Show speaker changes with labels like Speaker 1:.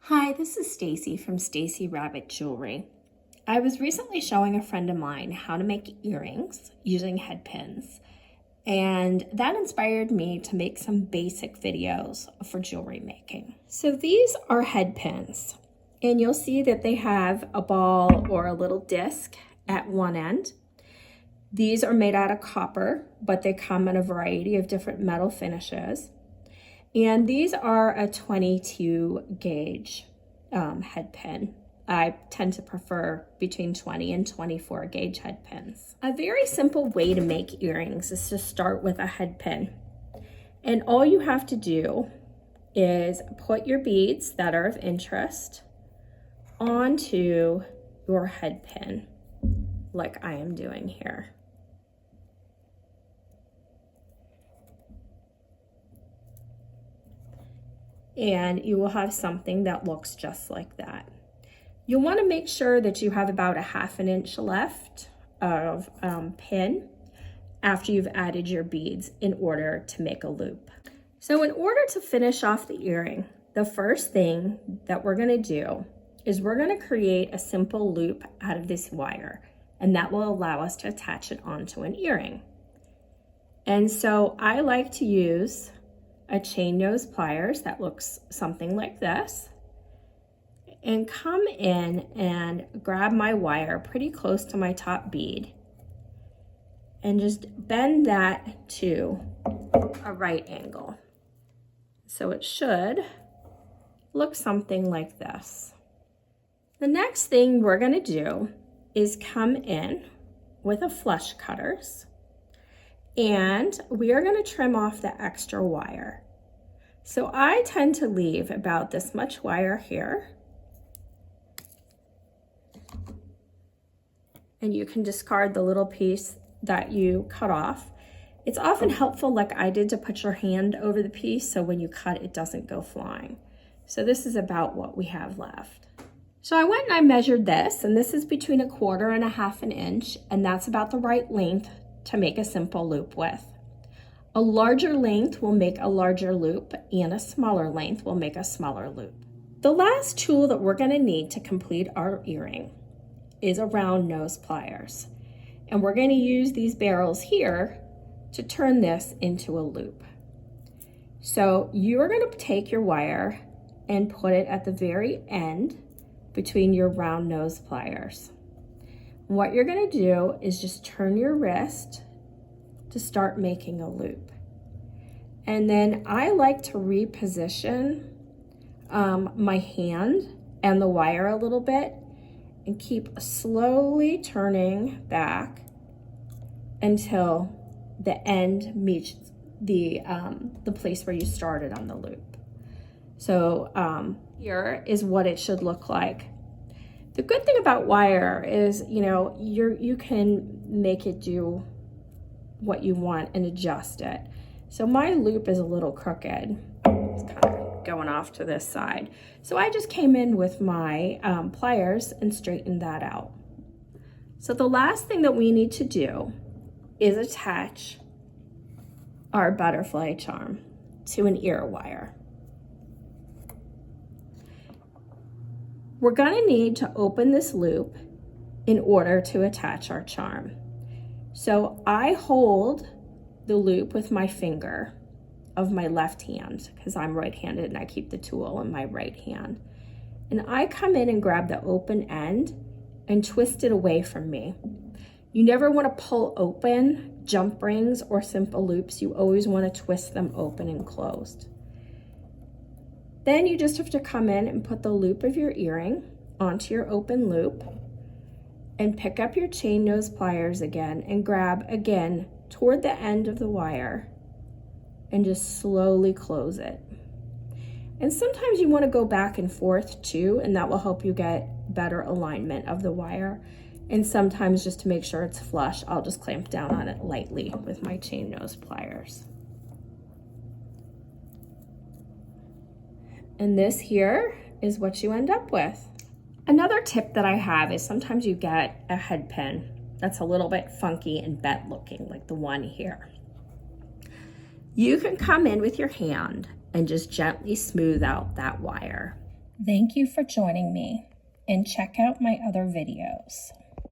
Speaker 1: Hi, this is Stacy from Stacy Rabbit Jewelry. I was recently showing a friend of mine how to make earrings using head pins, and that inspired me to make some basic videos for jewelry making. So these are head pins, and you'll see that they have a ball or a little disc at one end. These are made out of copper, but they come in a variety of different metal finishes. And these are a 22 gauge head pin. I tend to prefer between 20 and 24 gauge head pins. A very simple way to make earrings is to start with a head pin. And all you have to do is put your beads that are of interest onto your head pin, like I am doing here. And you will have something that looks just like that. You'll want to make sure that you have about a 1/2 inch left of pin after you've added your beads in order to make a loop. So in order to finish off the earring, the first thing that we're going to do is we're going to create a simple loop out of this wire, and that will allow us to attach it onto an earring. And so I like to use a chain nose pliers that looks something like this, and come in and grab my wire pretty close to my top bead and just bend that to a right angle. So it should look something like this. The next thing we're going to do is come in with a flush cutters, and we are going to trim off the extra wire. So I tend to leave about this much wire here, and you can discard the little piece that you cut off. It's often helpful, like I did, to put your hand over the piece so when you cut it doesn't go flying. So this is about what we have left. So I went and I measured this, and this is between 1/4 and 1/2 inch, and that's about the right length to make a simple loop with. A larger length will make a larger loop, and a smaller length will make a smaller loop. The last tool that we're going to need to complete our earring is a round nose pliers. And we're going to use these barrels here to turn this into a loop. So you're going to take your wire and put it at the very end between your round nose pliers. What you're going to do is just turn your wrist to start making a loop. And then I like to reposition my hand and the wire a little bit and keep slowly turning back until the end meets the place where you started on the loop. So here is what it should look like. The good thing about wire is, you can make it do what you want and adjust it. So my loop is a little crooked. It's kind of going off to this side. So I just came in with my pliers and straightened that out. So the last thing that we need to do is attach our butterfly charm to an ear wire. We're going to need to open this loop in order to attach our charm. So I hold the loop with my finger of my left hand because I'm right-handed and I keep the tool in my right hand. And I come in and grab the open end and twist it away from me. You never want to pull open jump rings or simple loops. You always want to twist them open and closed. Then you just have to come in and put the loop of your earring onto your open loop and pick up your chain nose pliers again and grab again toward the end of the wire and just slowly close it. And sometimes you want to go back and forth too, and that will help you get better alignment of the wire. And sometimes, just to make sure it's flush, I'll just clamp down on it lightly with my chain nose pliers. And this here is what you end up with. Another tip that I have is sometimes you get a head pin that's a little bit funky and bent looking, like the one here. You can come in with your hand and just gently smooth out that wire. Thank you for joining me, and check out my other videos.